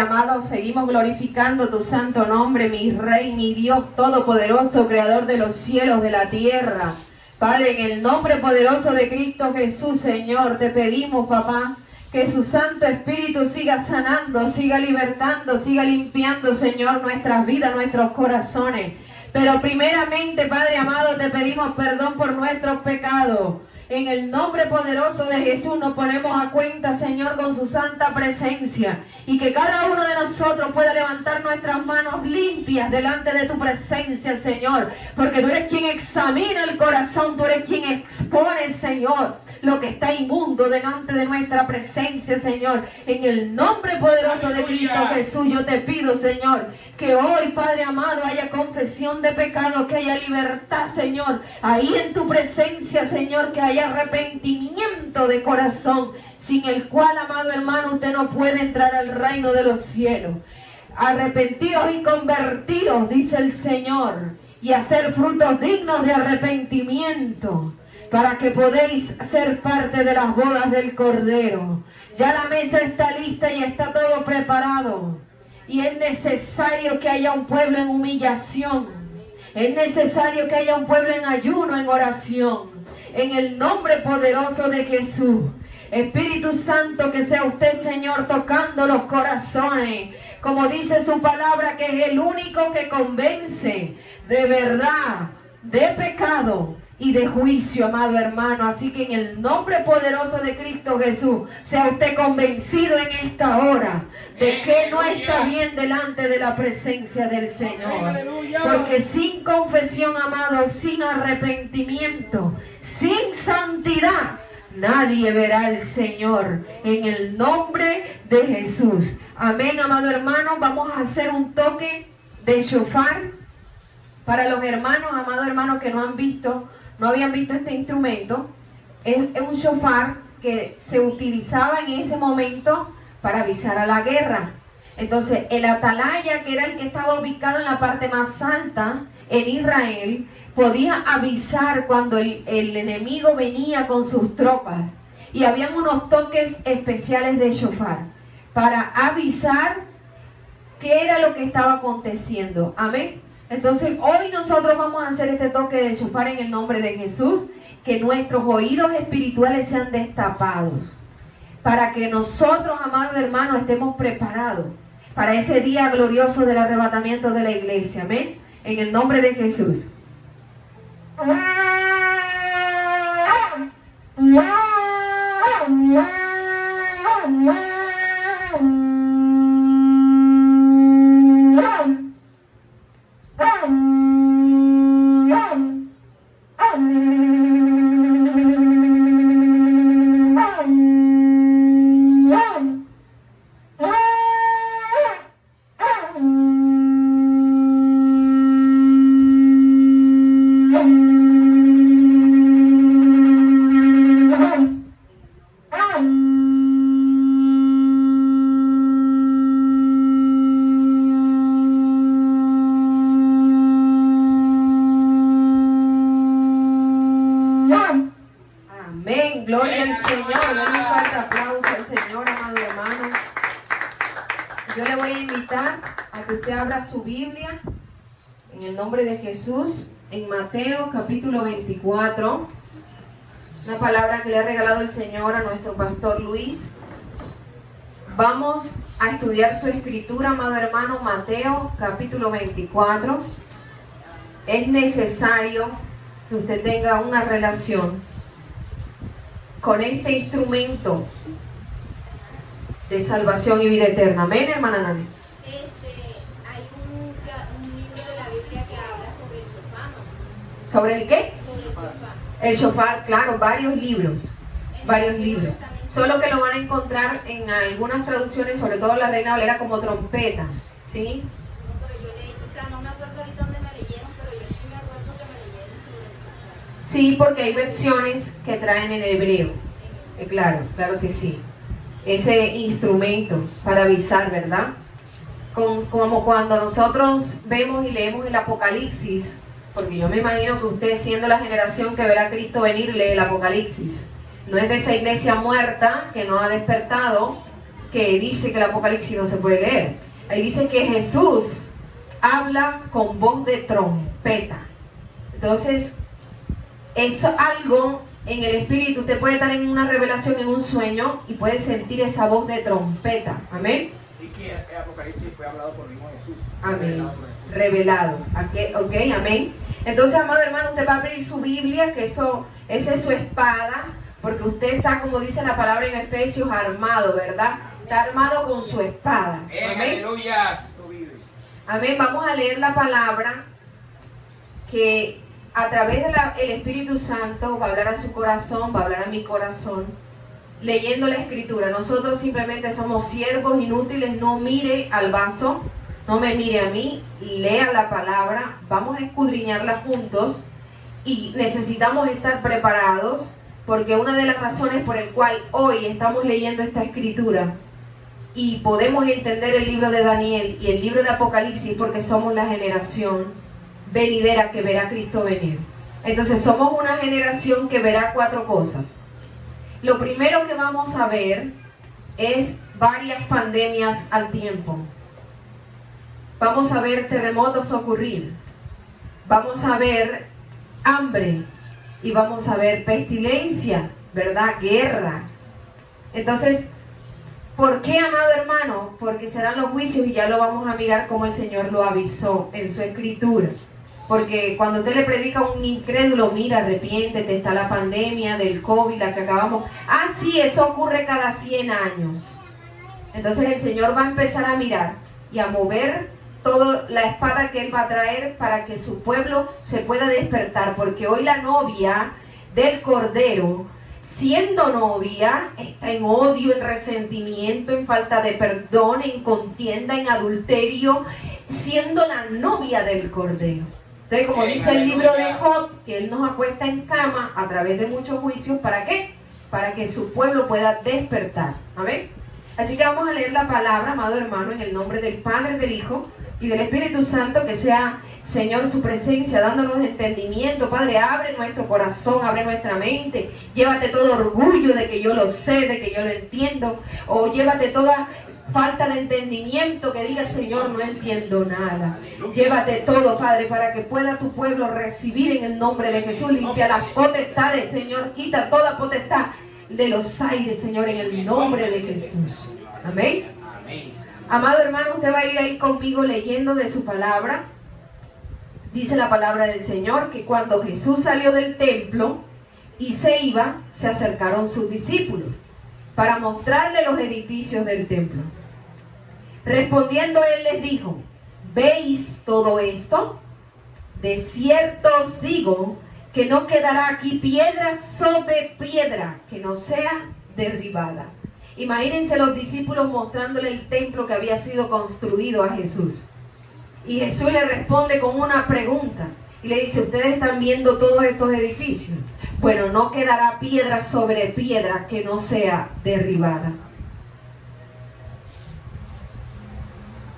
Amado, seguimos glorificando tu santo nombre, mi Rey, mi Dios todopoderoso, creador de los cielos, de la tierra. Padre, en el nombre poderoso de Cristo Jesús, Señor, te pedimos, papá, que su Santo Espíritu siga sanando, siga libertando, siga limpiando, Señor, nuestras vidas, nuestros corazones. Pero primeramente, Padre amado, te pedimos perdón por nuestros pecados. En el nombre poderoso de Jesús nos ponemos a cuenta, Señor, con su santa presencia. Y que cada uno de nosotros pueda levantar nuestras manos limpias delante de tu presencia, Señor. Porque tú eres quien examina el corazón, tú eres quien expone, Señor, lo que está inmundo delante de nuestra presencia, Señor. En el nombre poderoso de Cristo Jesús, yo te pido, Señor, que hoy, Padre amado, haya confesión de pecado, que haya libertad, Señor. Ahí en tu presencia, Señor, que haya arrepentimiento de corazón, sin el cual, amado hermano, usted no puede entrar al reino de los cielos. Arrepentidos y convertidos, dice el Señor, y hacer frutos dignos de arrepentimiento, para que podéis ser parte de las bodas del Cordero. Ya la mesa está lista y está todo preparado. Y es necesario que haya un pueblo en humillación. Es necesario que haya un pueblo en ayuno, en oración. En el nombre poderoso de Jesús. Espíritu Santo, que sea usted, Señor, tocando los corazones. Como dice su palabra, que es el único que convence de verdad, de pecado y de juicio, amado hermano. Así que en el nombre poderoso de Cristo Jesús, sea usted convencido en esta hora de que no está bien delante de la presencia del Señor. Porque sin confesión, amado, sin arrepentimiento, sin santidad, nadie verá al Señor. En el nombre de Jesús. Amén, amado hermano. Vamos a hacer un toque de shofar para los hermanos, amados hermanos, que no habían visto este instrumento. Es un shofar que se utilizaba en ese momento para avisar a la guerra. Entonces, el atalaya, que era el que estaba ubicado en la parte más alta en Israel, podía avisar cuando el enemigo venía con sus tropas. Y habían unos toques especiales de shofar para avisar qué era lo que estaba aconteciendo. Amén. Entonces, hoy nosotros vamos a hacer este toque de shofar en el nombre de Jesús, que nuestros oídos espirituales sean destapados, para que nosotros, amados hermanos, estemos preparados para ese día glorioso del arrebatamiento de la iglesia. Amén. En el nombre de Jesús. Amén, gloria al Señor. Dale un fuerte aplauso al Señor, amado hermano. Yo le voy a invitar a que usted abra su Biblia en el nombre de Jesús, en Mateo capítulo 24. Una palabra que le ha regalado el Señor a nuestro pastor Luis. Vamos a estudiar su escritura, amado hermano. Mateo capítulo 24. Es necesario que usted tenga una relación con este instrumento de salvación y vida eterna. Amén, hermana Nani. Hay un libro de la Biblia que habla sobre el shofar, ¿no? ¿Sobre el qué? Sobre el shofar. El shofar, claro, varios libros. Solo que lo van a encontrar en algunas traducciones, sobre todo la Reina Valera, como trompeta, ¿sí? No, pero yo leí, o sea, no me acuerdo ahorita dónde me leyeron, pero yo sí me acuerdo que me leyeron sobre el shofar. Sí, porque hay versiones que traen en hebreo. Claro, claro que sí. Ese instrumento para avisar, ¿verdad? Como cuando nosotros vemos y leemos el Apocalipsis, porque yo me imagino que usted, siendo la generación que verá a Cristo venir, lee el Apocalipsis. No es de esa iglesia muerta que no ha despertado, que dice que el Apocalipsis no se puede leer. Ahí dice que Jesús habla con voz de trompeta. Entonces, es algo en el espíritu. Usted puede estar en una revelación, en un sueño, y puede sentir esa voz de trompeta. Amén. Y que el Apocalipsis fue hablado por el mismo Jesús. Amén. Revelado. Ok, amén. Entonces, amado hermano, usted va a abrir su Biblia, que esa es su espada, porque usted está, como dice la palabra en Efesios, armado, ¿verdad? Está armado con su espada. Amén. Aleluya. Amén. Vamos a leer la palabra que a través del Espíritu Santo va a hablar a su corazón, va a hablar a mi corazón, leyendo la Escritura. Nosotros simplemente somos siervos inútiles. No mire al vaso, no me mire a mí, lea la palabra, vamos a escudriñarla juntos y necesitamos estar preparados, porque una de las razones por el cual hoy estamos leyendo esta Escritura y podemos entender el libro de Daniel y el libro de Apocalipsis, porque somos la generación venidera que verá a Cristo venir. Entonces somos una generación que verá 4 cosas. Lo primero que vamos a ver es varias pandemias al tiempo. Vamos a ver terremotos ocurrir. Vamos a ver hambre. Y vamos a ver pestilencia, ¿verdad? Guerra. Entonces, ¿por qué, amado hermano? Porque serán los juicios, y ya lo vamos a mirar como el Señor lo avisó en su Escritura. Porque cuando usted le predica a un incrédulo, mira, arrepiéntete, está la pandemia del COVID, la que acabamos. Ah, sí, eso ocurre cada 100 años. Entonces el Señor va a empezar a mirar y a mover toda la espada que Él va a traer para que su pueblo se pueda despertar. Porque hoy la novia del Cordero, siendo novia, está en odio, en resentimiento, en falta de perdón, en contienda, en adulterio, siendo la novia del Cordero. Entonces, como dice el libro de Job, que Él nos acuesta en cama a través de muchos juicios, ¿para qué? Para que su pueblo pueda despertar. Amén. Así que vamos a leer la palabra, amado hermano, en el nombre del Padre, del Hijo y del Espíritu Santo. Que sea, Señor, su presencia dándonos entendimiento. Padre, abre nuestro corazón, abre nuestra mente. Llévate todo orgullo de que yo lo sé, de que yo lo entiendo, o llévate toda falta de entendimiento que diga, Señor, no entiendo nada. Llévate todo, Padre, para que pueda tu pueblo recibir en el nombre de Jesús. Limpia las potestades, Señor, quita toda potestad de los aires, Señor, en el nombre de Jesús. Amén. Amado hermano, usted va a ir ahí conmigo leyendo de su palabra. Dice la palabra del Señor que cuando Jesús salió del templo y se iba, se acercaron sus discípulos para mostrarle los edificios del templo. Respondiendo él les dijo, ¿veis todo esto? De cierto os digo que no quedará aquí piedra sobre piedra que no sea derribada. Imagínense los discípulos mostrándole el templo que había sido construido a Jesús. Y Jesús le responde con una pregunta. Y le dice, ¿ustedes están viendo todos estos edificios? Bueno, no quedará piedra sobre piedra que no sea derribada.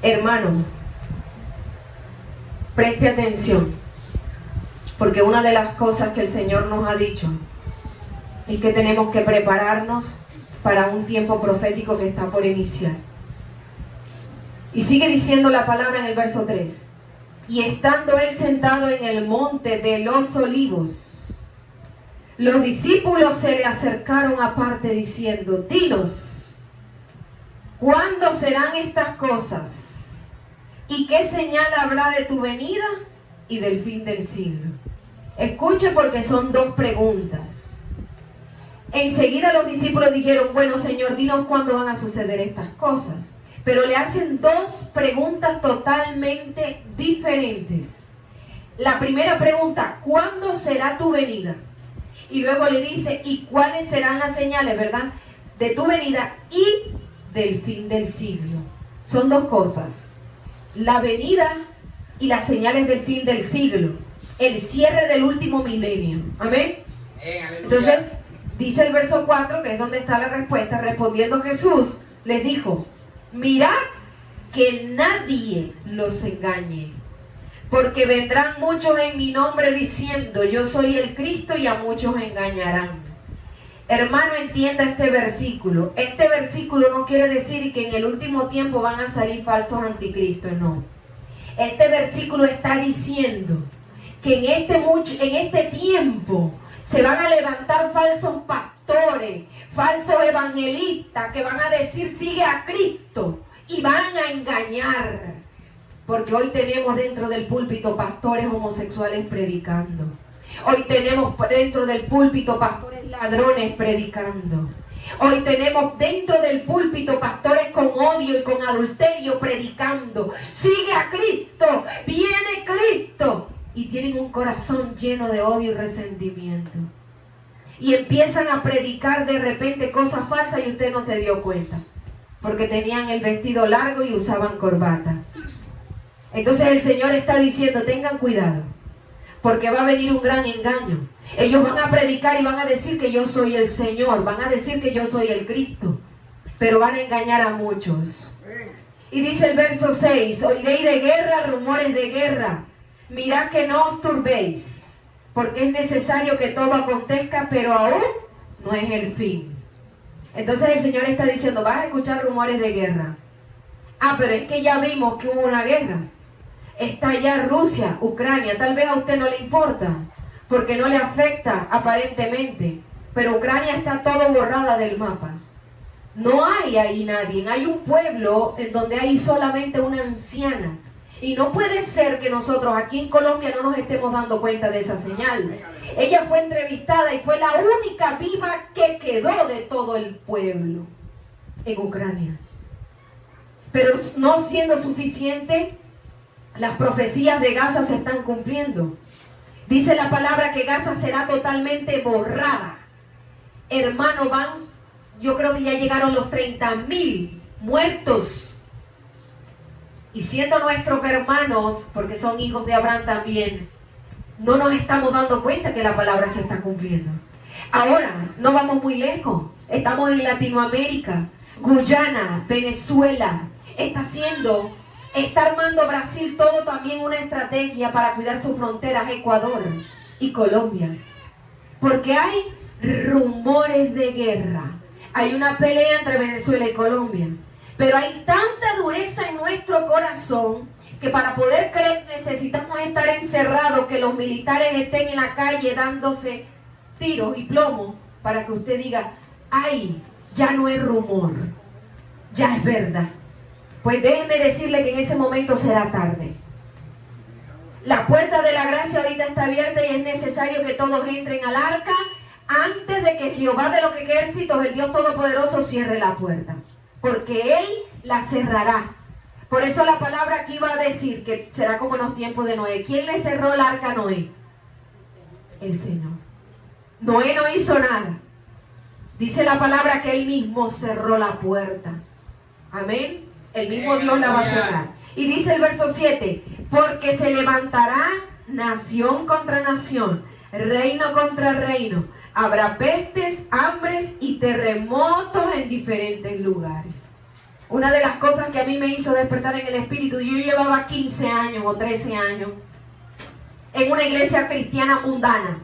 Hermano, preste atención, porque una de las cosas que el Señor nos ha dicho es que tenemos que prepararnos para un tiempo profético que está por iniciar. Y sigue diciendo la palabra en el verso 3. Y estando él sentado en el monte de los olivos, los discípulos se le acercaron aparte diciendo, dinos, ¿cuándo serán estas cosas? ¿Y qué señal habrá de tu venida y del fin del siglo? Escuche, porque son 2 preguntas. Enseguida los discípulos dijeron, bueno, Señor, dinos cuándo van a suceder estas cosas. Pero le hacen 2 preguntas totalmente diferentes. La primera pregunta, ¿cuándo será tu venida? Y luego le dice, ¿y cuáles serán las señales, verdad? De tu venida y del fin del siglo. Son 2 cosas. La venida y las señales del fin del siglo. El cierre del último milenio. Amén. Entonces, dice el verso 4, que es donde está la respuesta. Respondiendo Jesús, les dijo, mirad que nadie los engañe, porque vendrán muchos en mi nombre diciendo, yo soy el Cristo, y a muchos engañarán. Hermano, entienda este versículo. Este versículo no quiere decir que en el último tiempo van a salir falsos anticristos, no. Este versículo está diciendo que en este tiempo se van a levantar falsos pastores, falsos evangelistas que van a decir sigue a Cristo y van a engañar. Porque hoy tenemos dentro del púlpito pastores homosexuales predicando. Hoy tenemos dentro del púlpito pastores ladrones predicando. Hoy tenemos dentro del púlpito pastores con odio y con adulterio predicando. Sigue a Cristo, viene Cristo. Y tienen un corazón lleno de odio y resentimiento. Y empiezan a predicar de repente cosas falsas y usted no se dio cuenta. Porque tenían el vestido largo y usaban corbata. Entonces el Señor está diciendo, tengan cuidado. Porque va a venir un gran engaño. Ellos van a predicar y van a decir que yo soy el Señor. Van a decir que yo soy el Cristo. Pero van a engañar a muchos. Y dice el verso 6. Oiréis de guerra, rumores de guerra. Mirad que no os turbéis. Porque es necesario que todo acontezca, pero aún no es el fin. Entonces el Señor está diciendo, vas a escuchar rumores de guerra. Ah, pero es que ya vimos que hubo una guerra. Está allá Rusia, Ucrania, tal vez a usted no le importa, porque no le afecta aparentemente, pero Ucrania está todo borrada del mapa. No hay ahí nadie, hay un pueblo en donde hay solamente una anciana. Y no puede ser que nosotros aquí en Colombia no nos estemos dando cuenta de esa señal. Ella fue entrevistada y fue la única viva que quedó de todo el pueblo en Ucrania. Pero no siendo suficiente, las profecías de Gaza se están cumpliendo. Dice la palabra que Gaza será totalmente borrada. Hermano, yo creo que ya llegaron los 30.000 muertos. Y siendo nuestros hermanos, porque son hijos de Abraham también, no nos estamos dando cuenta que la palabra se está cumpliendo. Ahora, no vamos muy lejos. Estamos en Latinoamérica, Guyana, Venezuela. Está armando Brasil todo también una estrategia para cuidar sus fronteras, Ecuador y Colombia. Porque hay rumores de guerra. Hay una pelea entre Venezuela y Colombia. Pero hay tanta dureza en nuestro corazón que para poder creer necesitamos estar encerrados, que los militares estén en la calle dándose tiros y plomo para que usted diga, ay, ya no es rumor, ya es verdad. Pues déjeme decirle que en ese momento será tarde. La puerta de la gracia ahorita está abierta y es necesario que todos entren al arca antes de que Jehová de los ejércitos, el Dios Todopoderoso, cierre la puerta. Porque Él la cerrará. Por eso la palabra aquí va a decir que será como en los tiempos de Noé. ¿Quién le cerró el arca a Noé? El Señor. Noé no hizo nada. Dice la palabra que Él mismo cerró la puerta. Amén. El mismo Dios la va a cerrar. Y dice el verso 7, porque se levantará nación contra nación, reino contra reino. Habrá pestes, hambres y terremotos en diferentes lugares. Una de las cosas que a mí me hizo despertar en el espíritu, yo llevaba 15 años o 13 años en una iglesia cristiana mundana,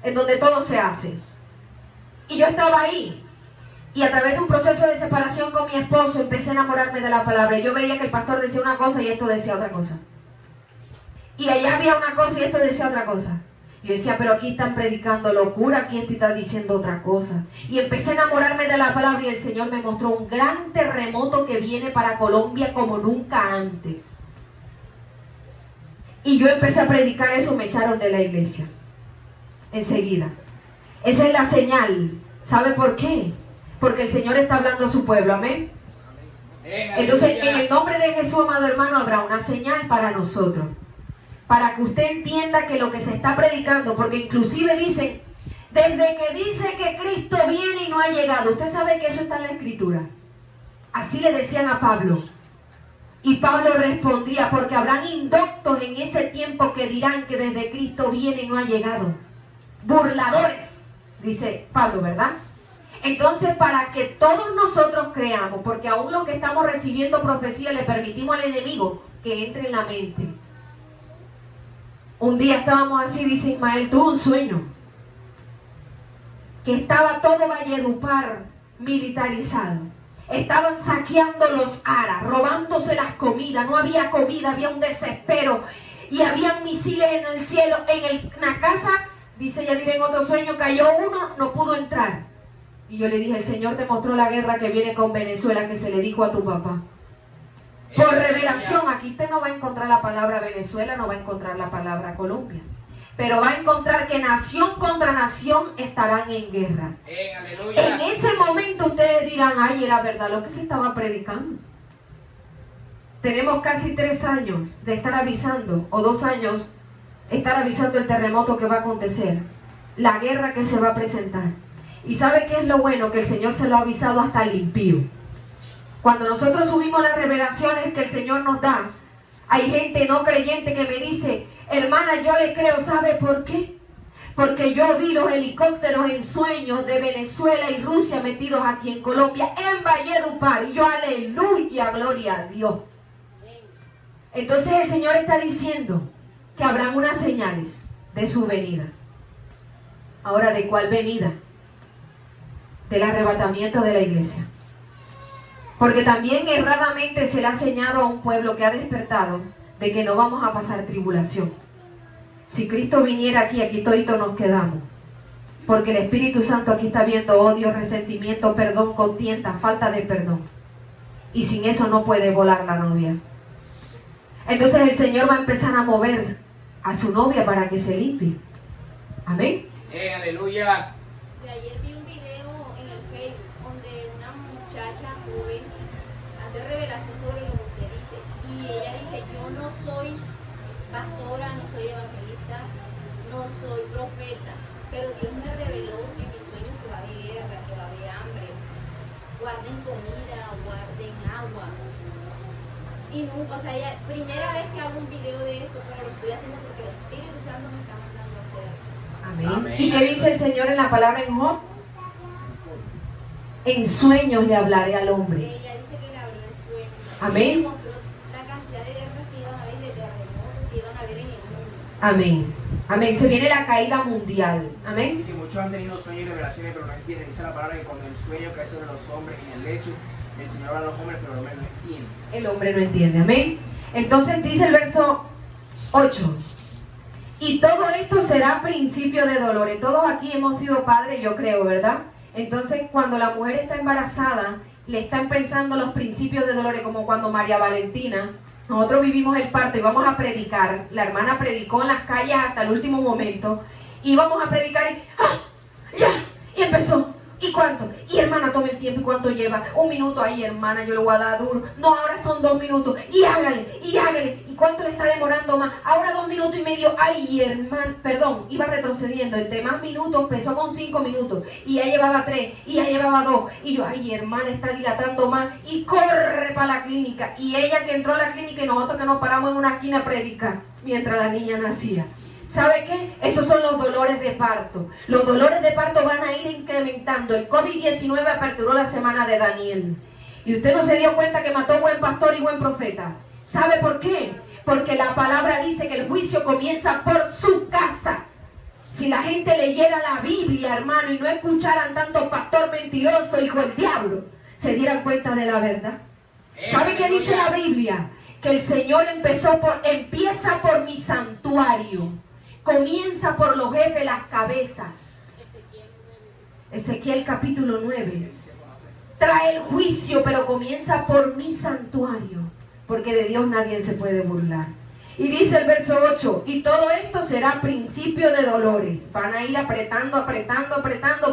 en donde todo se hace. Y yo estaba ahí. Y a través de un proceso de separación con mi esposo empecé a enamorarme de la palabra. Yo veía que el pastor decía una cosa y esto decía otra cosa. Y allá había una cosa y esto decía otra cosa. Yo decía, pero aquí están predicando locura, aquí está diciendo otra cosa. Y empecé a enamorarme de la palabra y el Señor me mostró un gran terremoto que viene para Colombia como nunca antes. Y yo empecé a predicar eso, me echaron de la iglesia. Enseguida. Esa es la señal. ¿Sabe por qué? Porque el Señor está hablando a su pueblo, amén. Entonces, en el nombre de Jesús, amado hermano, habrá una señal para nosotros. Para que usted entienda que lo que se está predicando, porque inclusive dicen, desde que dice que Cristo viene y no ha llegado, usted sabe que eso está en la Escritura. Así le decían a Pablo. Y Pablo respondía, porque habrán indoctos en ese tiempo que dirán que desde Cristo viene y no ha llegado. Burladores, dice Pablo, ¿verdad? Entonces, para que todos nosotros creamos, porque aún los que estamos recibiendo profecía le permitimos al enemigo que entre en la mente. Un día estábamos así, dice Ismael, tuve un sueño. que estaba todo Valledupar militarizado. Estaban saqueando los aras, robándose las comidas, no había comida, había un desespero y habían misiles en el cielo. En la casa, dice Yadira en otro sueño, cayó uno, no pudo entrar. Y yo le dije, el Señor te mostró la guerra que viene con Venezuela, que se le dijo a tu papá. Por revelación, aquí usted no va a encontrar la palabra Venezuela, no va a encontrar la palabra Colombia. Pero va a encontrar que nación contra nación estarán en guerra. En ese momento ustedes dirán, ay, era verdad lo que se estaba predicando. Tenemos casi 3 años de estar avisando, o 2 años, estar avisando el terremoto que va a acontecer, la guerra que se va a presentar. ¿Y sabe qué es lo bueno? Que el Señor se lo ha avisado hasta el impío. Cuando nosotros subimos las revelaciones que el Señor nos da, hay gente no creyente que me dice, hermana, yo le creo, ¿sabe por qué? Porque yo vi los helicópteros en sueños de Venezuela y Rusia metidos aquí en Colombia, en Valledupar, y yo, aleluya, gloria a Dios. Entonces el Señor está diciendo que habrán unas señales de su venida. Ahora, ¿de cuál venida? Del arrebatamiento de la iglesia. Porque también erradamente se le ha enseñado a un pueblo que ha despertado de que no vamos a pasar tribulación. Si Cristo viniera aquí, aquí todito nos quedamos. Porque el Espíritu Santo aquí está viendo odio, resentimiento, perdón, contienda, falta de perdón. Y sin eso no puede volar la novia. Entonces el Señor va a empezar a mover a su novia para que se limpie. Amén. Aleluya. Yo ayer vi un video en el Facebook donde una muchacha joven hace revelación sobre lo que dice. Y ella dice, yo no soy pastora, no soy evangelista, no soy profeta, pero Dios me reveló en mis sueños que va a haber guerra, que va a haber hambre. Guarden comida, guarden agua. Y nunca, o sea, primera vez que hago un video de esto, pero lo estoy haciendo porque el Espíritu Santo me está mandando a hacer. Amén. Amén. ¿Y qué dice el Señor en la palabra en Job? En sueños le hablaré al hombre. Ella dice que le habló en sueños. Amén. Y mostró la cantidad de guerras que iban a haber, de terremotos que iban a haber en el mundo. Amén. Amén. Se viene la caída mundial. Amén. Y que muchos han tenido sueños y revelaciones, pero no entienden. Dice la palabra que cuando el sueño cae sobre los hombres en el lecho, el Señor habla a los hombres, pero el hombre no entiende. El hombre no entiende. Amén. Entonces dice el verso 8. Y todo esto será principio de dolores. Todos aquí hemos sido padres, yo creo, ¿verdad? Entonces, cuando la mujer está embarazada, le está empezando los principios de dolores, como cuando María Valentina, nosotros vivimos el parto y vamos a predicar. La hermana predicó en las calles hasta el último momento. Y vamos a predicar y ¡ah! ¡Ya! Y empezó. ¿Y cuánto? Y hermana, tome el tiempo. ¿Y cuánto lleva? 1 minuto. Ay, hermana, yo le voy a dar duro. No, ahora son 2 minutos. Y hágale, y hágale. ¿Y cuánto le está demorando más? Ahora 2 minutos y medio. Ay, hermana, perdón, iba retrocediendo. Entre más minutos, empezó con 5 minutos. Y ya llevaba 3. Y ya llevaba 2. Y yo, ay, hermana, está dilatando más. Y corre para la clínica. Y ella que entró a la clínica y nosotros que nos paramos en una esquina a predicar mientras la niña nacía. ¿Sabe qué? Esos son los dolores de parto. Los dolores de parto van a ir incrementando. El COVID-19 aperturó la semana de Daniel. Y usted no se dio cuenta que mató buen pastor y buen profeta. ¿Sabe por qué? Porque la palabra dice que el juicio comienza por su casa. Si la gente leyera la Biblia, hermano, y no escucharan tanto pastor mentiroso, hijo del diablo, se dieran cuenta de la verdad. ¿Sabe qué dice la Biblia? Que el Señor empieza por mi santuario. Comienza por los jefes, las cabezas. Ezequiel capítulo 9. Trae el juicio, pero comienza por mi santuario. Porque de Dios nadie se puede burlar. Y dice el verso 8, y todo esto será principio de dolores. Van a ir apretando.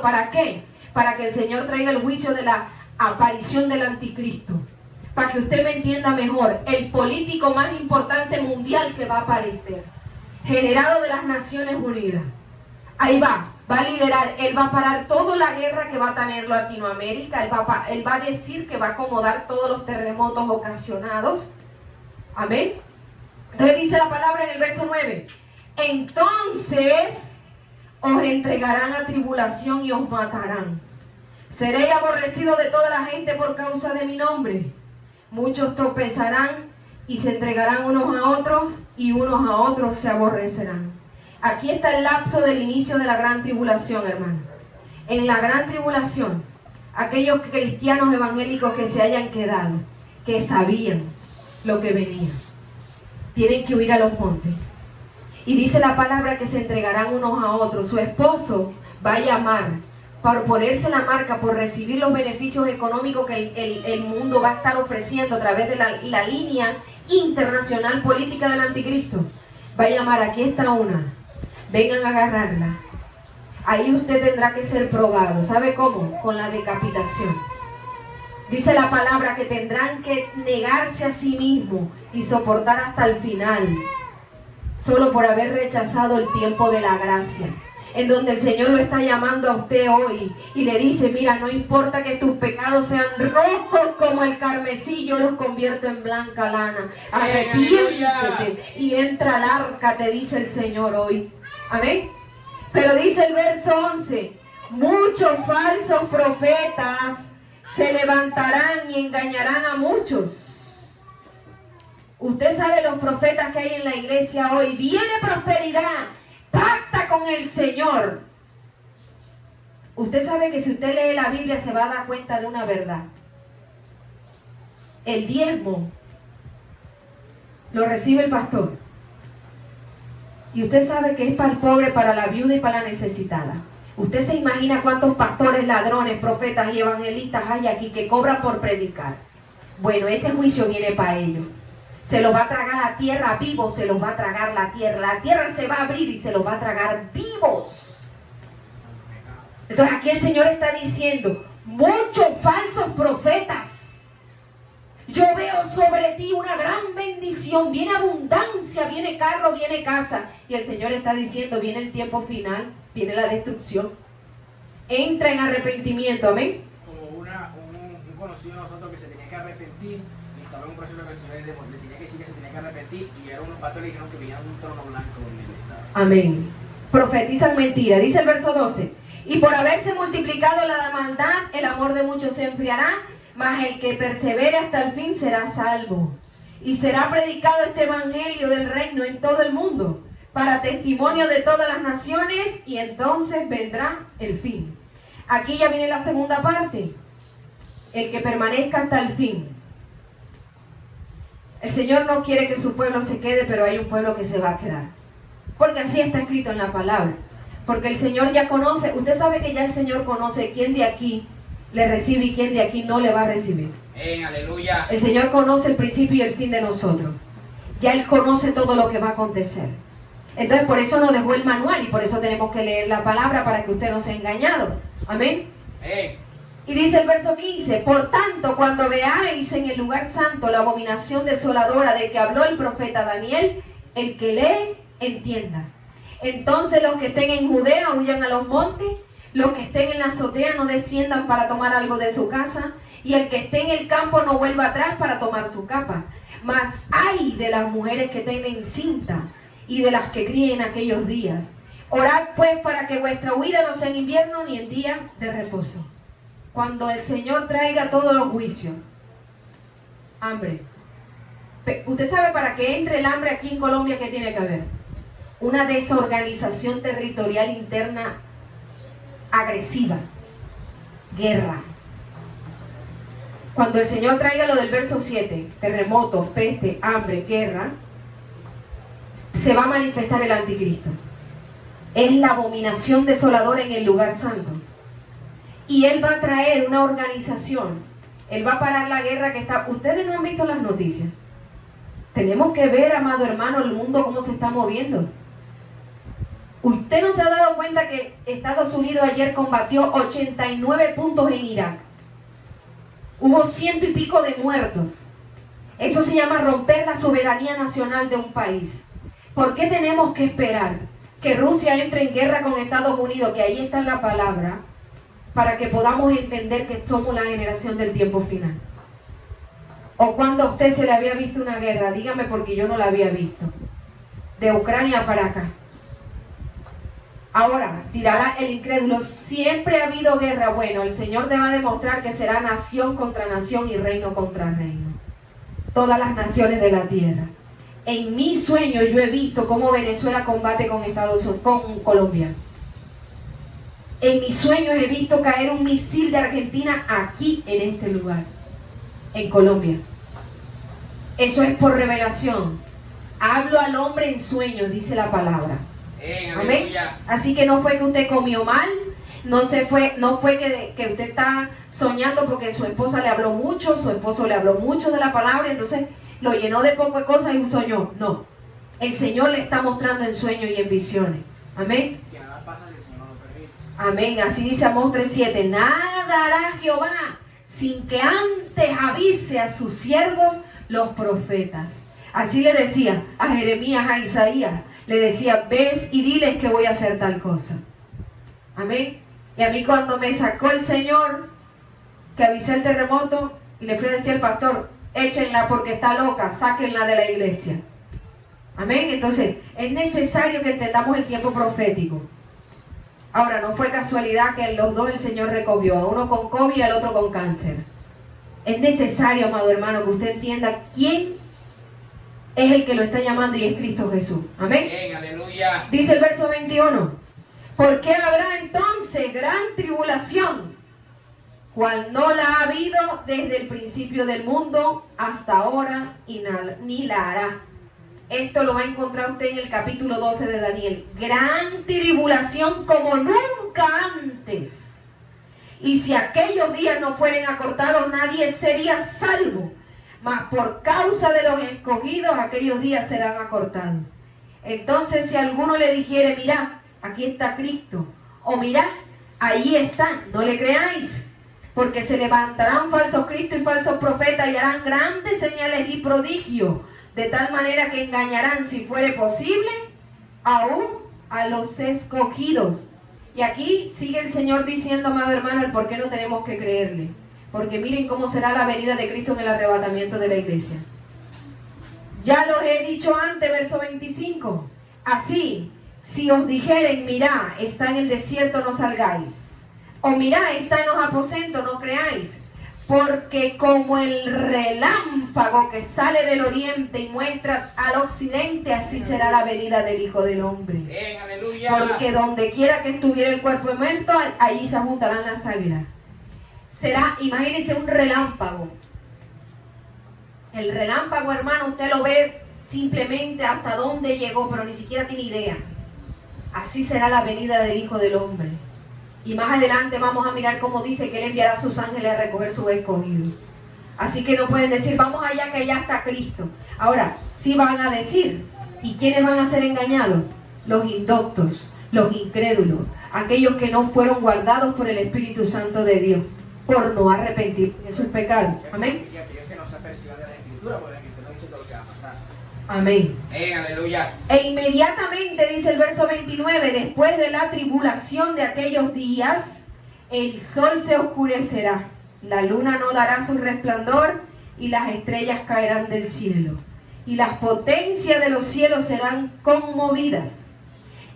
¿Para qué? Para que el Señor traiga el juicio de la aparición del anticristo. Para que usted me entienda mejor, el político más importante mundial que va a aparecer. Generado de las Naciones Unidas. Ahí va a liderar, él va a parar toda la guerra que va a tener Latinoamérica, él va a decir que va a acomodar todos los terremotos ocasionados. Amén. Entonces dice la palabra en el verso 9, entonces os entregarán a tribulación y os matarán. Seréis aborrecidos de toda la gente por causa de mi nombre. Muchos tropezarán y se entregarán unos a otros y unos a otros se aborrecerán. Aquí está el lapso del inicio de la gran tribulación, hermano. en la gran tribulación, aquellos cristianos evangélicos que se hayan quedado, que sabían lo que venía, tienen que huir a los montes. Y dice la palabra que se entregarán unos a otros. Su esposo va a llamar por ponerse la marca, por recibir los beneficios económicos que el mundo va a estar ofreciendo a través de la línea internacional política del anticristo. Va a llamar, aquí está una, vengan a agarrarla. Ahí usted tendrá que ser probado. ¿Sabe cómo? Con la decapitación. Dice la palabra que tendrán que negarse a sí mismos y soportar hasta el final, solo por haber rechazado el tiempo de la gracia, en donde el Señor lo está llamando a usted hoy y le dice, mira, no importa que tus pecados sean rojos como el carmesí, yo los convierto en blanca lana. Arrepiéntete y entra al arca, te dice el Señor hoy. Amén. Pero dice el verso 11, muchos falsos profetas se levantarán y engañarán a muchos. Usted sabe los profetas que hay en la iglesia hoy. Viene prosperidad, pacta con el Señor. Usted sabe que si usted lee la Biblia se va a dar cuenta de una verdad. El diezmo lo recibe el pastor. Y usted sabe que es para el pobre, para la viuda y para la necesitada. Usted se imagina cuántos pastores, ladrones, profetas y evangelistas hay aquí que cobran por predicar. Bueno, ese juicio viene para ellos. Se los va a tragar la tierra vivos, se los va a tragar la tierra. La tierra se va a abrir y se los va a tragar vivos. Entonces aquí el Señor está diciendo, muchos falsos profetas. Yo veo sobre ti una gran bendición, viene abundancia, viene carro, viene casa. Y el Señor está diciendo, viene el tiempo final, viene la destrucción. Entra en arrepentimiento, amén. Como un conocido de nosotros que se tenía que arrepentir, y estaba en un proceso que el Señor le tenía que decir que se tenía que arrepentir, y eran unos pastores que dijeron que venían un trono blanco en el estado. Amén. Profetizan mentira, dice el verso 12. Y por haberse multiplicado la maldad, el amor de muchos se enfriará, mas el que persevere hasta el fin será salvo. Y será predicado este evangelio del reino en todo el mundo, para testimonio de todas las naciones, y entonces vendrá el fin. Aquí ya viene la segunda parte. El que permanezca hasta el fin. El Señor no quiere que su pueblo se quede, pero hay un pueblo que se va a quedar. Porque así está escrito en la palabra. Porque el Señor ya conoce, usted sabe que ya el Señor conoce quién de aquí le recibe y quién de aquí no le va a recibir. Aleluya. El Señor conoce el principio y el fin de nosotros. Ya Él conoce todo lo que va a acontecer. Entonces por eso nos dejó el manual y por eso tenemos que leer la palabra para que usted no sea engañado. Amén. Y dice el verso 15, por tanto, cuando veáis en el lugar santo la abominación desoladora de que habló el profeta Daniel, el que lee, entienda. Entonces los que estén en Judea huyan a los montes, los que estén en la azotea no desciendan para tomar algo de su casa, y el que esté en el campo no vuelva atrás para tomar su capa. Mas ay de las mujeres que tienen cinta y de las que críen aquellos días. Orad pues para que vuestra huida no sea en invierno ni en día de reposo. Cuando el Señor traiga todos los juicios, hambre. Usted sabe, para que entre el hambre aquí en Colombia, ¿qué tiene que haber? Una desorganización territorial interna agresiva, guerra. Cuando el Señor traiga lo del verso 7, terremotos, peste, hambre, guerra, se va a manifestar el anticristo. Es la abominación desoladora en el lugar santo. Y Él va a traer una organización. Él va a parar la guerra que está... Ustedes no han visto las noticias. Tenemos que ver, amado hermano, el mundo cómo se está moviendo. Usted no se ha dado cuenta que Estados Unidos ayer combatió 89 puntos en Irak. Hubo 100 y pico de muertos. Eso se llama romper la soberanía nacional de un país. ¿Por qué tenemos que esperar que Rusia entre en guerra con Estados Unidos? Que ahí está la palabra, para que podamos entender que somos la generación del tiempo final. ¿O cuando a usted se le había visto una guerra? Dígame, porque yo no la había visto. De Ucrania para acá. Ahora, dirá el incrédulo, siempre ha habido guerra. Bueno, el Señor te va a demostrar que será nación contra nación y reino contra reino. Todas las naciones de la tierra. En mi sueño yo he visto cómo Venezuela combate con Colombia. En mis sueños he visto caer un misil de Argentina aquí en este lugar, en Colombia. Eso es por revelación. Hablo al hombre en sueños, dice la palabra. Amén. Así que no fue que usted comió mal, no fue que usted está soñando porque su esposa le habló mucho, su esposo le habló mucho de la palabra, entonces lo llenó de poco de cosas y soñó. No. El Señor le está mostrando en sueños y en visiones. Amén. Que nada pasa si el Señor no lo permite. Amén. Así dice Amós 3:7. Nada hará Jehová sin que antes avise a sus siervos los profetas. Así le decía a Jeremías, a Isaías. Le decía, ves y diles que voy a hacer tal cosa. Amén. Y a mí cuando me sacó el Señor, que avisé el terremoto, y le fui a decir al pastor, échenla porque está loca, sáquenla de la iglesia. Amén. Entonces, es necesario que entendamos el tiempo profético. Ahora, no fue casualidad que los dos el Señor recogió, a uno con COVID y al otro con cáncer. Es necesario, amado hermano, que usted entienda quién es el que lo está llamando y es Cristo Jesús. Amén. Bien, aleluya. Dice el verso 21. ¿Por qué habrá entonces gran tribulación, cual no la ha habido desde el principio del mundo hasta ahora y ni la hará? Esto lo va a encontrar usted en el capítulo 12 de Daniel. Gran tribulación como nunca antes. Y si aquellos días no fueren acortados, nadie sería salvo. Mas por causa de los escogidos, aquellos días serán acortados. Entonces, si alguno le dijere, mirá, aquí está Cristo, o mirá, ahí está, no le creáis, porque se levantarán falsos cristos y falsos profetas y harán grandes señales y prodigios, de tal manera que engañarán, si fuere posible, aún a los escogidos. Y aquí sigue el Señor diciendo, amado hermano, el por qué no tenemos que creerle. Porque miren cómo será la venida de Cristo en el arrebatamiento de la iglesia. Ya los he dicho antes, verso 25. Así, si os dijeren, mirá, está en el desierto, no salgáis. O mirá, está en los aposentos, no creáis. Porque como el relámpago que sale del oriente y muestra al occidente, así será la venida del Hijo del Hombre. Bien, aleluya. Porque donde quiera que estuviera el cuerpo muerto, allí se juntarán las águilas. Será, imagínense, un relámpago. El relámpago, hermano, usted lo ve simplemente hasta dónde llegó, pero ni siquiera tiene idea. Así será la venida del Hijo del Hombre. Y más adelante vamos a mirar cómo dice que Él enviará a sus ángeles a recoger su escogido. Así que no pueden decir, vamos allá que allá está Cristo. Ahora, sí van a decir, ¿y quiénes van a ser engañados? Los indoctos, los incrédulos, aquellos que no fueron guardados por el Espíritu Santo de Dios, por no arrepentirse de sus pecados. Amén. Y aquellos que no se aperciban de la Escritura, porque la Escritura no dice todo lo que va a pasar. Amén. Aleluya. E inmediatamente, dice el verso 29, después de la tribulación de aquellos días, el sol se oscurecerá, la luna no dará su resplandor y las estrellas caerán del cielo. Y las potencias de los cielos serán conmovidas.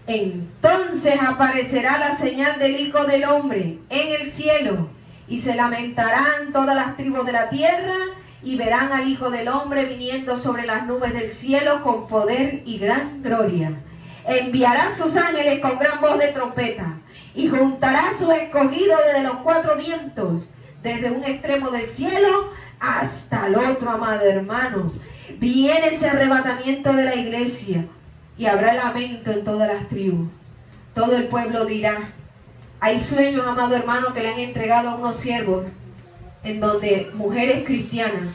Entonces aparecerá la señal del Hijo del Hombre en el cielo, y se lamentarán todas las tribus de la tierra, y verán al Hijo del Hombre viniendo sobre las nubes del cielo con poder y gran gloria. Enviará sus ángeles con gran voz de trompeta, y juntará a sus escogidos desde los cuatro vientos, desde un extremo del cielo hasta el otro, amado hermano. Viene ese arrebatamiento de la iglesia, y habrá lamento en todas las tribus. Todo el pueblo dirá. Hay sueños, amado hermano, que le han entregado a unos siervos, en donde mujeres cristianas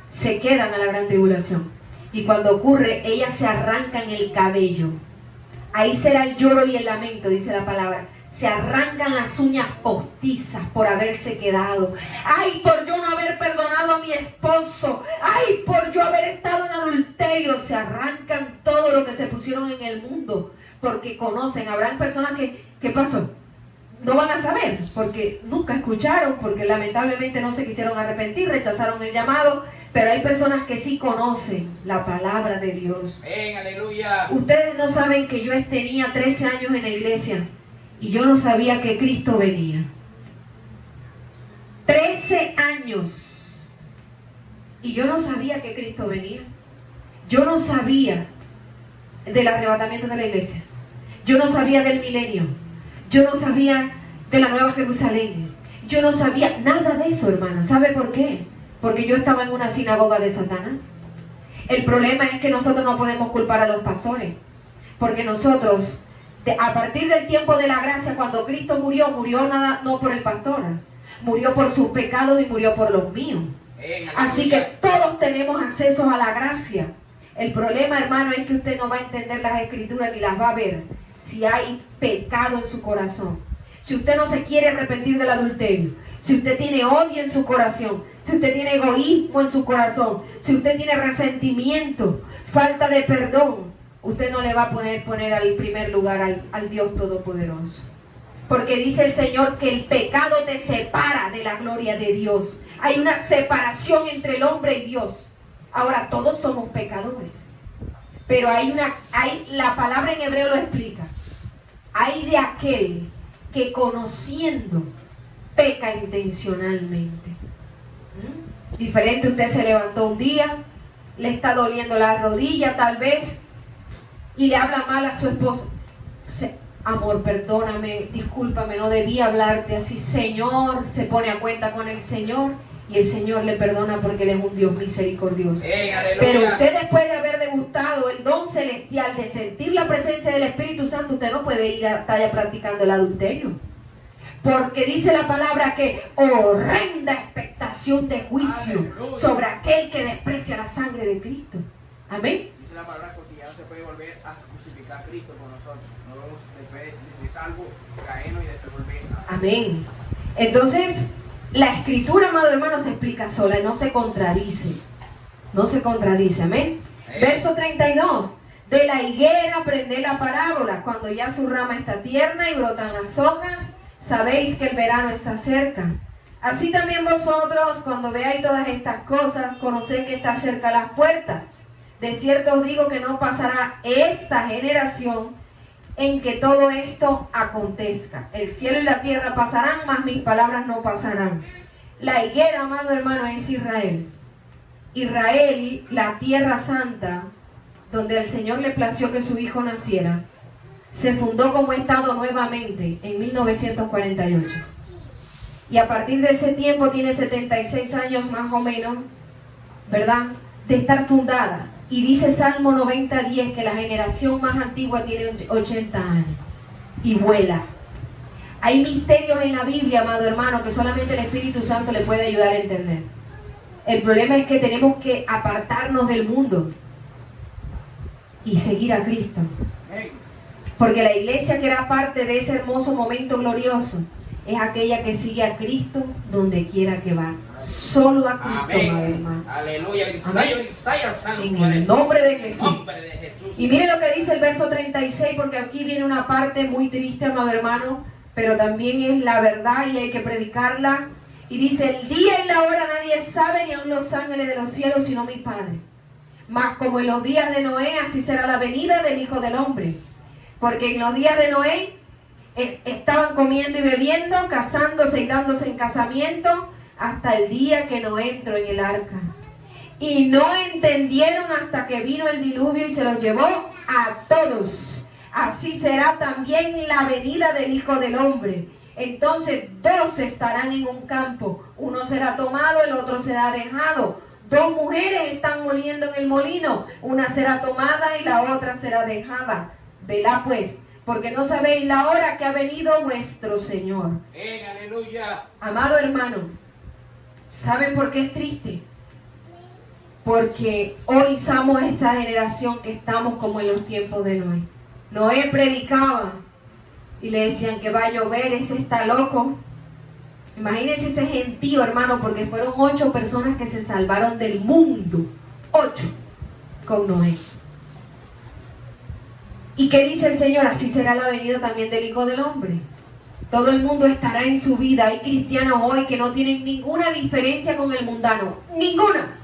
se quedan a la gran tribulación. Y cuando ocurre, ellas se arrancan el cabello. Ahí será el lloro y el lamento, dice la palabra. Se arrancan las uñas postizas por haberse quedado. ¡Ay, por yo no haber perdonado a mi esposo! ¡Ay, por yo haber estado en adulterio! Se arrancan todo lo que se pusieron en el mundo, porque conocen. Habrán personas que, ¿qué pasó? No van a saber, porque nunca escucharon, porque lamentablemente no se quisieron arrepentir, rechazaron el llamado, pero hay personas que sí conocen la palabra de Dios. Ven, aleluya. Ustedes no saben que yo tenía 13 años en la iglesia y yo no sabía que Cristo venía. 13 años y yo no sabía que Cristo venía. Yo no sabía del arrebatamiento de la iglesia. Yo no sabía del milenio. Yo no sabía de la Nueva Jerusalén. Yo no sabía nada de eso, hermano. ¿Sabe por qué? Porque yo estaba en una sinagoga de Satanás. El problema es que nosotros no podemos culpar a los pastores. Porque nosotros, a partir del tiempo de la gracia, cuando Cristo murió, murió nada, no por el pastor. Murió por sus pecados y murió por los míos. Así que todos tenemos acceso a la gracia. El problema, hermano, es que usted no va a entender las escrituras ni las va a ver si hay pecado en su corazón. Si usted no se quiere arrepentir del adulterio, si usted tiene odio en su corazón, si usted tiene egoísmo en su corazón, si usted tiene resentimiento, falta de perdón, usted no le va a poner al primer lugar al Dios Todopoderoso. Porque dice el Señor que el pecado te separa de la gloria de Dios. Hay una separación entre el hombre y Dios. Ahora, todos somos pecadores. Pero la palabra en hebreo lo explica. Hay de aquel que conociendo peca intencionalmente. Diferente, usted se levantó un día, le está doliendo la rodilla tal vez, y le habla mal a su esposo. Amor, perdóname, discúlpame, no debía hablarte así. Señor, se pone a cuenta con el Señor y el Señor le perdona porque Él es un Dios misericordioso. Pero usted, después de haber degustado el don celestial, de sentir la presencia del Espíritu Santo, usted no puede ir a estar practicando el adulterio. Porque dice la palabra que horrenda expectación de juicio sobre aquel que desprecia la sangre de Cristo. Amén. Dice la palabra que ya no se puede volver a crucificar a Cristo con nosotros. No vamos después de ser salvo, caernos y después volver a... Amén. Entonces, la escritura, amado hermano, se explica sola y no se contradice. No se contradice, amén. Verso 32. De la higuera aprended la parábola. Cuando ya su rama está tierna y brotan las hojas, sabéis que el verano está cerca. Así también vosotros, cuando veáis todas estas cosas, conoced que está cerca las puertas. De cierto os digo que no pasará esta generación en que todo esto acontezca. El cielo y la tierra pasarán, mas mis palabras no pasarán. La higuera, amado hermano, es Israel. Israel, la tierra santa, donde el Señor le plació que su hijo naciera, se fundó como estado nuevamente en 1948. Y a partir de ese tiempo tiene 76 años más o menos, ¿verdad?, de estar fundada. Y dice Salmo 90:10 que la generación más antigua tiene 80 años y vuela. Hay misterios en la Biblia, amado hermano, que solamente el Espíritu Santo le puede ayudar a entender. El problema es que tenemos que apartarnos del mundo y seguir a Cristo. Porque la iglesia que era parte de ese hermoso momento glorioso es aquella que sigue a Cristo donde quiera que va. Solo a Cristo, amado hermano. Aleluya. En el nombre de Jesús. Y mire lo que dice el verso 36, porque aquí viene una parte muy triste, amado hermano, pero también es la verdad y hay que predicarla. Y dice, el día y la hora nadie sabe, ni aun los ángeles de los cielos, sino mi Padre. Mas como en los días de Noé, así será la venida del Hijo del Hombre. Porque en los días de Noé estaban comiendo y bebiendo, casándose y dándose en casamiento, hasta el día que Noé entró en el arca. Y no entendieron hasta que vino el diluvio y se los llevó a todos. Así será también la venida del Hijo del Hombre. Entonces 2 estarán en un campo, uno será tomado, el otro será dejado. 2 mujeres están moliendo en el molino, una será tomada y la otra será dejada. Velad pues, porque no sabéis la hora que ha venido vuestro Señor. Aleluya. Amado hermano, ¿saben por qué es triste? Porque hoy somos esa generación que estamos como en los tiempos de Noé. Noé predicaba y le decían que va a llover, ese está loco. Imagínense ese gentío, hermano, porque fueron 8 personas que se salvaron del mundo. 8 con Noé. ¿Y qué dice el Señor? Así será la venida también del Hijo del Hombre. Todo el mundo estará en su vida. Hay cristianos hoy que no tienen ninguna diferencia con el mundano. Ninguna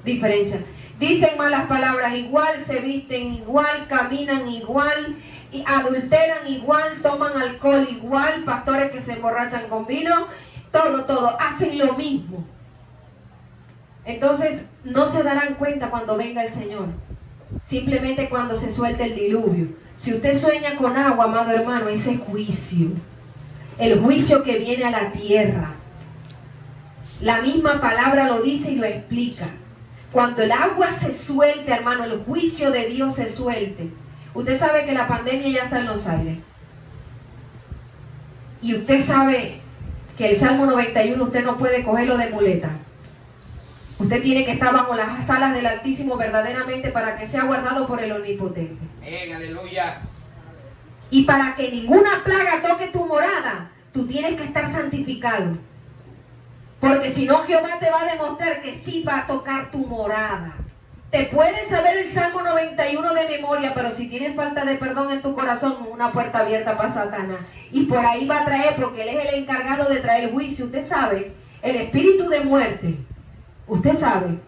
diferencia. Dicen malas palabras igual, se visten igual, caminan igual, y adulteran igual, toman alcohol igual, pastores que se emborrachan con vino, todo, hacen lo mismo. Entonces no se darán cuenta cuando venga el Señor simplemente cuando se suelte el diluvio. Si usted sueña con agua, amado hermano, ese es juicio. El juicio que viene a la tierra. La misma palabra lo dice y lo explica. Cuando el agua se suelte, hermano, el juicio de Dios se suelte. Usted sabe que la pandemia ya está en los aires. Y usted sabe que el Salmo 91 usted no puede cogerlo de muleta. Usted tiene que estar bajo las alas del Altísimo verdaderamente para que sea guardado por el Omnipotente. Aleluya. Y para que ninguna plaga toque tu morada, tú tienes que estar santificado. Porque si no, Jehová te va a demostrar que sí va a tocar tu morada. Te puedes saber el Salmo 91 de memoria, pero si tienes falta de perdón en tu corazón, una puerta abierta para Satanás. Y por ahí va a traer, porque él es el encargado de traer juicio. Usted sabe, el espíritu de muerte. Usted sabe,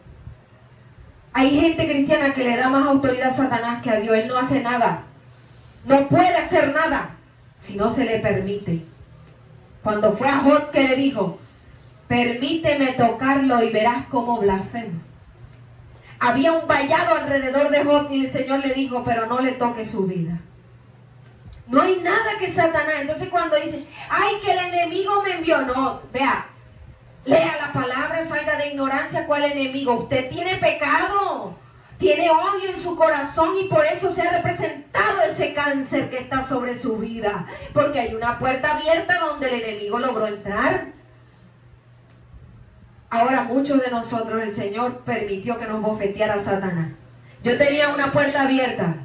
hay gente cristiana que le da más autoridad a Satanás que a Dios. Él no hace nada. No puede hacer nada si no se le permite. Cuando fue a Job que le dijo, permíteme tocarlo y verás cómo blasfemo. Había un vallado alrededor de Job y el Señor le dijo, pero no le toque su vida. No hay nada que Satanás. Entonces cuando dice, ay, que el enemigo me envió. No, vea. Lea la palabra, salga de ignorancia. ¿Cuál enemigo? Usted tiene pecado, tiene odio en su corazón y por eso se ha representado ese cáncer que está sobre su vida. Porque hay una puerta abierta donde el enemigo logró entrar. Ahora muchos de nosotros el Señor permitió que nos bofeteara Satanás. Yo tenía una puerta abierta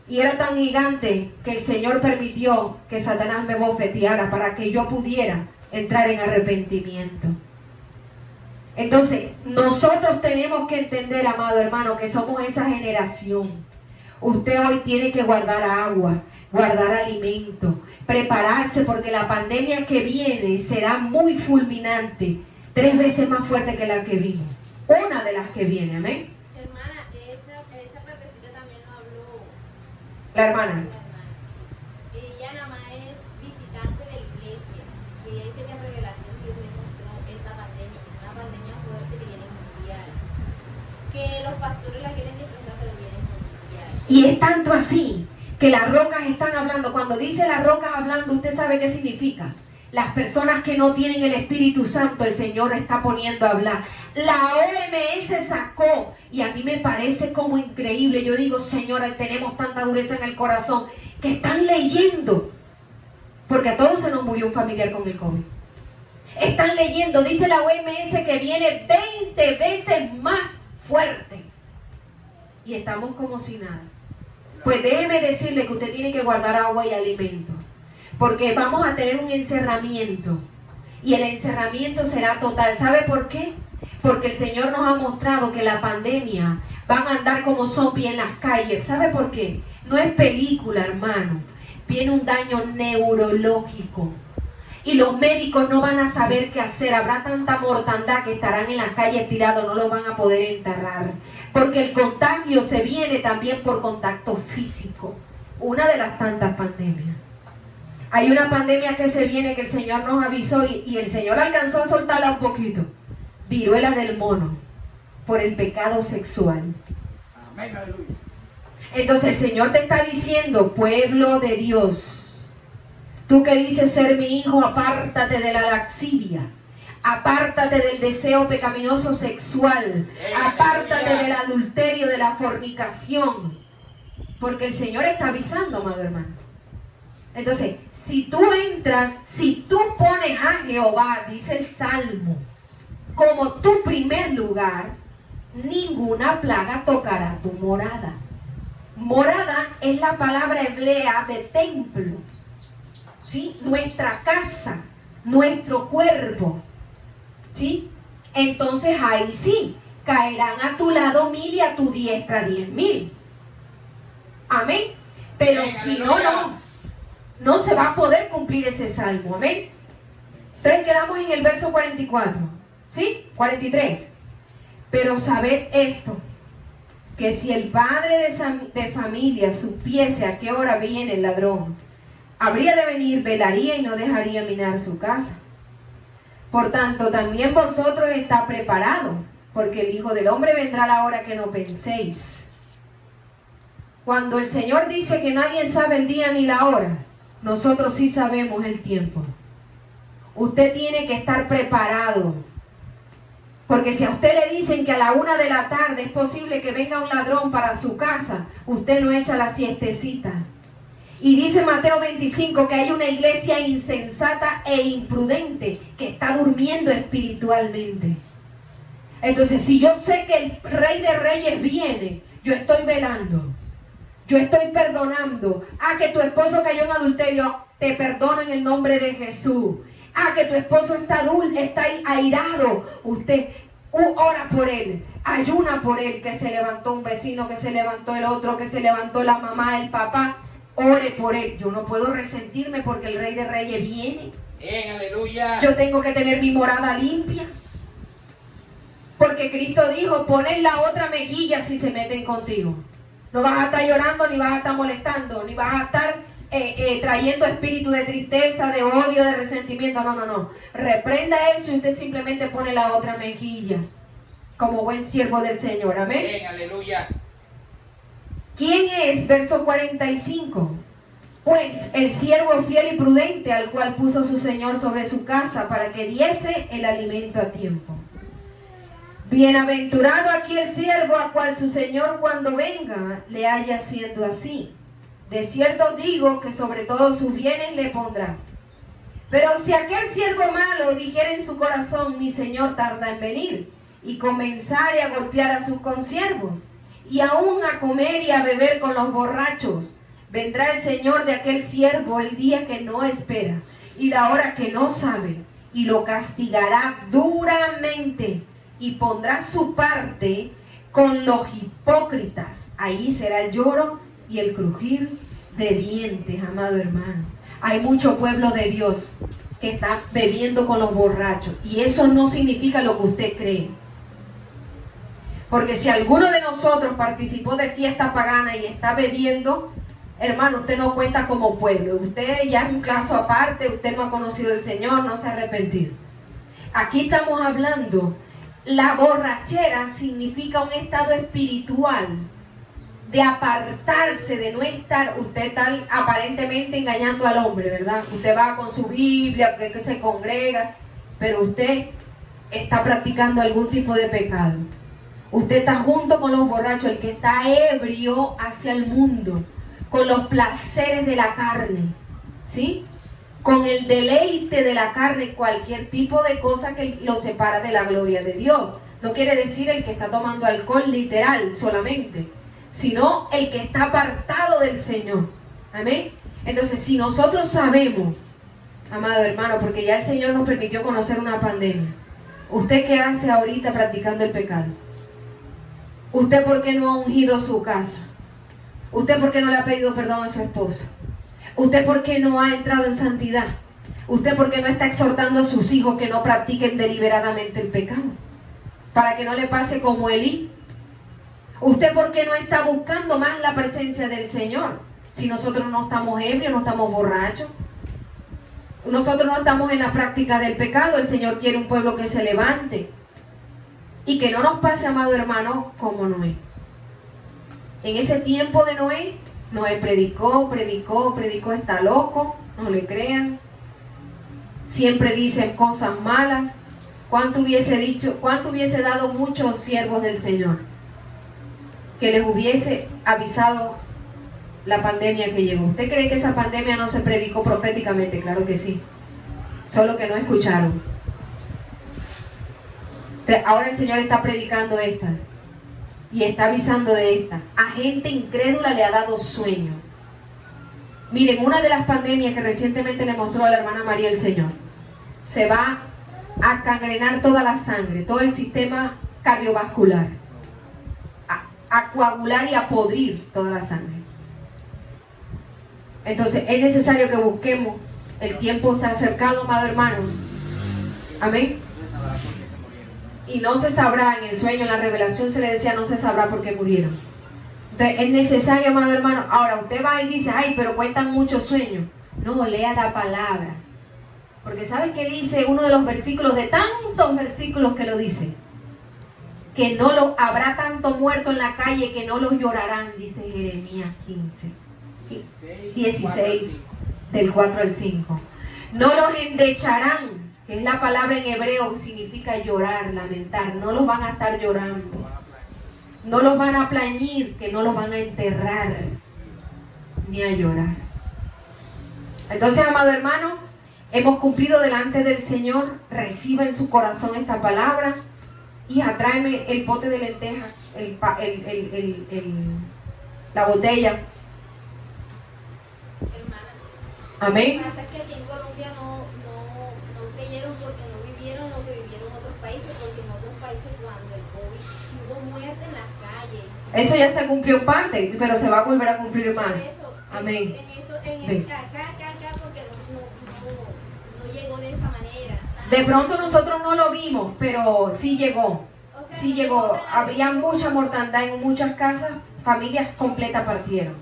y era tan gigante que el Señor permitió que Satanás me bofeteara para que yo pudiera entrar en arrepentimiento. Entonces, nosotros tenemos que entender, amado hermano, que somos esa generación. Usted hoy tiene que guardar agua, guardar alimento, prepararse porque la pandemia que viene será muy fulminante, 3 veces más fuerte que la que vimos. Una de las que viene, amén. Hermana, esa partecita también lo habló La hermana. Sí. Ella nada más es visitante de la iglesia. Y ella dice que en revelación Dios le mostró esa pandemia, una pandemia fuerte que viene mundial. Que los pastores la quieren disfrazar, pero viene mundial. Y es tanto así que las rocas están hablando. Cuando dice las rocas hablando, ¿usted sabe qué significa? Las personas que no tienen el Espíritu Santo, el Señor está poniendo a hablar. La OMS sacó, y a mí me parece como increíble. Yo digo, Señora, tenemos tanta dureza en el corazón, que están leyendo. Porque a todos se nos murió un familiar con el COVID. Están leyendo, dice la OMS que viene 20 veces más fuerte. Y estamos como si nada. Pues déjeme decirle que usted tiene que guardar agua y alimento. Porque vamos a tener un encerramiento. Y el encerramiento será total. ¿Sabe por qué? Porque el Señor nos ha mostrado que la pandemia van a andar como zombies en las calles. ¿Sabe por qué? No es película, hermano. Viene un daño neurológico. Y los médicos no van a saber qué hacer. Habrá tanta mortandad que estarán en las calles tirados. No los van a poder enterrar. Porque el contagio se viene también por contacto físico. Una de las tantas pandemias. Hay una pandemia que se viene que el Señor nos avisó y el Señor alcanzó a soltarla un poquito. Viruela del mono, por el pecado sexual. Amén, aleluya. Entonces el Señor te está diciendo, pueblo de Dios, tú que dices ser mi hijo, apártate de la laxivia, apártate del deseo pecaminoso sexual, apártate del adulterio, de la fornicación, porque el Señor está avisando, amado hermano. Entonces, si tú entras, si tú pones a Jehová, dice el Salmo, como tu primer lugar, ninguna plaga tocará tu morada. Morada es la palabra hebrea de templo, ¿sí? Nuestra casa, nuestro cuerpo, ¿sí? Entonces ahí sí, caerán a tu lado 1000 y a tu diestra 10.000. Amén. Pero si no se va a poder cumplir ese salmo. Amén. Entonces quedamos en el verso 44. ¿Sí? 43. Pero sabed esto, que si el padre de familia supiese a qué hora viene el ladrón, habría de venir, velaría y no dejaría minar su casa. Por tanto, también vosotros está preparado, porque el Hijo del Hombre vendrá a la hora que no penséis. Cuando el Señor dice que nadie sabe el día ni la hora, nosotros sí sabemos el tiempo. Usted tiene que estar preparado. Porque si a usted le dicen que a la 1 de la tarde es posible que venga un ladrón para su casa, usted no echa la siestecita. Y dice Mateo 25 que hay una iglesia insensata e imprudente que está durmiendo espiritualmente. Entonces, si yo sé que el Rey de Reyes viene, yo estoy velando. Yo estoy perdonando. Que tu esposo cayó en adulterio, te perdono en el nombre de Jesús. Que tu esposo está airado. Usted ora por él, ayuna por él, que se levantó un vecino, que se levantó el otro, que se levantó la mamá, el papá. Ore por él. Yo no puedo resentirme porque el Rey de Reyes viene. Aleluya. Yo tengo que tener mi morada limpia. Porque Cristo dijo, ponen la otra mejilla si se meten contigo. No vas a estar llorando, ni vas a estar molestando, ni vas a estar trayendo espíritu de tristeza, de odio, de resentimiento. No. Reprenda eso y usted simplemente pone la otra mejilla. Como buen siervo del Señor. Amén. Aleluya. ¿Quién es? Verso 45. Pues el siervo fiel y prudente al cual puso su Señor sobre su casa para que diese el alimento a tiempo. Bienaventurado aquí el siervo a cual su Señor cuando venga le haya haciendo así. De cierto digo que sobre todos sus bienes le pondrá. Pero si aquel siervo malo dijera en su corazón, mi Señor tarda en venir, y comenzare a golpear a sus consiervos, y aún a comer y a beber con los borrachos, vendrá el Señor de aquel siervo el día que no espera, y la hora que no sabe, y lo castigará duramente, y pondrá su parte con los hipócritas. Ahí será el lloro y el crujir de dientes, amado hermano. Hay mucho pueblo de Dios que está bebiendo con los borrachos, y eso no significa lo que usted cree. Porque si alguno de nosotros participó de fiesta pagana y está bebiendo, hermano, usted no cuenta como pueblo. Usted ya es un caso aparte, usted no ha conocido al Señor, no se ha arrepentido. Aquí estamos hablando, la borrachera significa un estado espiritual de apartarse, de no estar, usted está aparentemente engañando al hombre, ¿verdad? Usted va con su Biblia, que se congrega, pero usted está practicando algún tipo de pecado. Usted está junto con los borrachos, el que está ebrio hacia el mundo, con los placeres de la carne, ¿sí? Con el deleite de la carne, cualquier tipo de cosa que lo separa de la gloria de Dios. No quiere decir el que está tomando alcohol literal solamente, sino el que está apartado del Señor. Amén. Entonces, si nosotros sabemos, amado hermano, porque ya el Señor nos permitió conocer una pandemia, ¿usted qué hace ahorita practicando el pecado? ¿Usted por qué no ha ungido su casa? ¿Usted por qué no le ha pedido perdón a su esposa? ¿Usted por qué no ha entrado en santidad? ¿Usted por qué no está exhortando a sus hijos que no practiquen deliberadamente el pecado? Para que no le pase como Elí. ¿Usted por qué no está buscando más la presencia del Señor? Si nosotros no estamos ebrios, no estamos borrachos. Nosotros no estamos en la práctica del pecado. El Señor quiere un pueblo que se levante. Y que no nos pase, amado hermano, como Noé. En ese tiempo de Noé predicó, está loco, no le crean. Siempre dicen cosas malas. ¿Cuánto hubiese dado muchos siervos del Señor que les hubiese avisado la pandemia que llegó? ¿Usted cree que esa pandemia no se predicó proféticamente? Claro que sí. Solo que no escucharon. Ahora el Señor está predicando esta y está avisando de esta. A gente incrédula le ha dado sueño. Miren, una de las pandemias que recientemente le mostró a la hermana María el Señor, se va a cangrenar toda la sangre, todo el sistema cardiovascular, a coagular y a podrir toda la sangre. Entonces es necesario que busquemos. El tiempo se ha acercado, amado hermano. Amén. Y no se sabrá, en el sueño, en la revelación se le decía, no se sabrá por qué murieron. Entonces es necesario, amado hermano. Ahora usted va y dice, ay, pero cuentan muchos sueños. No, lea la palabra. Porque ¿sabe qué dice uno de los versículos, de tantos versículos que lo dice? que no los habrá tanto muerto en la calle que no los llorarán, dice Jeremías 16, del 4 al 5. No los endecharán, que es la palabra en hebreo que significa llorar, lamentar. No los van a estar llorando. No los van a plañir, que no los van a enterrar ni a llorar. Entonces, amado hermano, hemos cumplido delante del Señor. Reciba en su corazón esta palabra. Hija, tráeme el pote de lentejas, la botella. Hermana, Amén. lo que pasa es que aquí en Colombia no creyeron porque no vivieron lo que vivieron otros países, porque en otros países cuando el COVID, si hubo muerte en las calles. Eso ya se cumplió parte, pero se va a volver a cumplir más. Amén. Acá, porque no llegó de esa manera. De pronto nosotros no lo vimos, pero sí llegó. Sí llegó. Había mucha mortandad en muchas casas, familias completas partieron.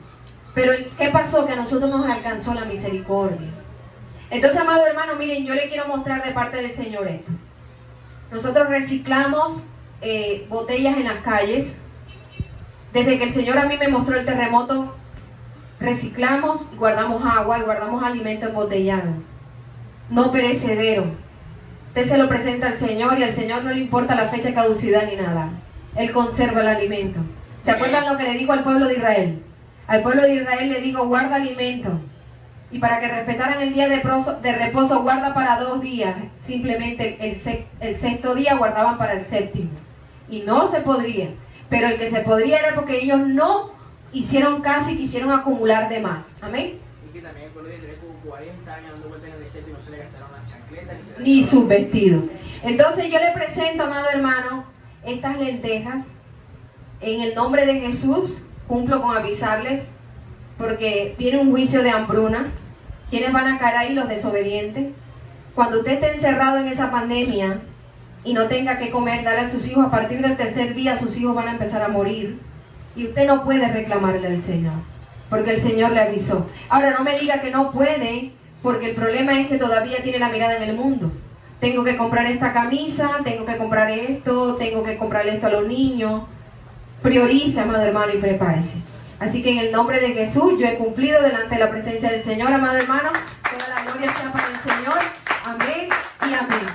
Pero ¿qué pasó? Que a nosotros nos alcanzó la misericordia. Entonces, amado hermano, miren, yo le quiero mostrar de parte del Señor esto. Nosotros reciclamos botellas en las calles. Desde que el Señor a mí me mostró el terremoto, reciclamos, guardamos agua y guardamos alimento embotellado, no perecedero. Usted se lo presenta al Señor y al Señor no le importa la fecha de caducidad ni nada. Él conserva el alimento. ¿Se acuerdan lo que le dijo al pueblo de Israel? Al pueblo de Israel le dijo, guarda alimento. Y para que respetaran el día de reposo, guarda para 2 días. Simplemente el sexto día guardaban para el séptimo. Y no se podría. Pero el que se podría era porque ellos no hicieron caso y quisieron acumular de más. Amén. Y que también el pueblo de Israel con 40 años dando vueltas en el desierto y no se le gastaron las chancletas ni sus vestidos. Entonces yo le presento, amado hermano, estas lentejas. En el nombre de Jesús, cumplo con avisarles, porque viene un juicio de hambruna. ¿Quiénes van a caer ahí? Los desobedientes. Cuando usted esté encerrado en esa pandemia y no tenga que comer, darle a sus hijos, a partir del 3er día sus hijos van a empezar a morir. Y usted no puede reclamarle al Señor, porque el Señor le avisó. Ahora no me diga que no puede, porque el problema es que todavía tiene la mirada en el mundo. Tengo que comprar esta camisa, tengo que comprar esto, tengo que comprar esto a los niños. Priorice, amado hermano, y prepárese. Así que en el nombre de Jesús, yo he cumplido delante de la presencia del Señor, amado hermano. Toda la gloria sea para el Señor. Amén y amén.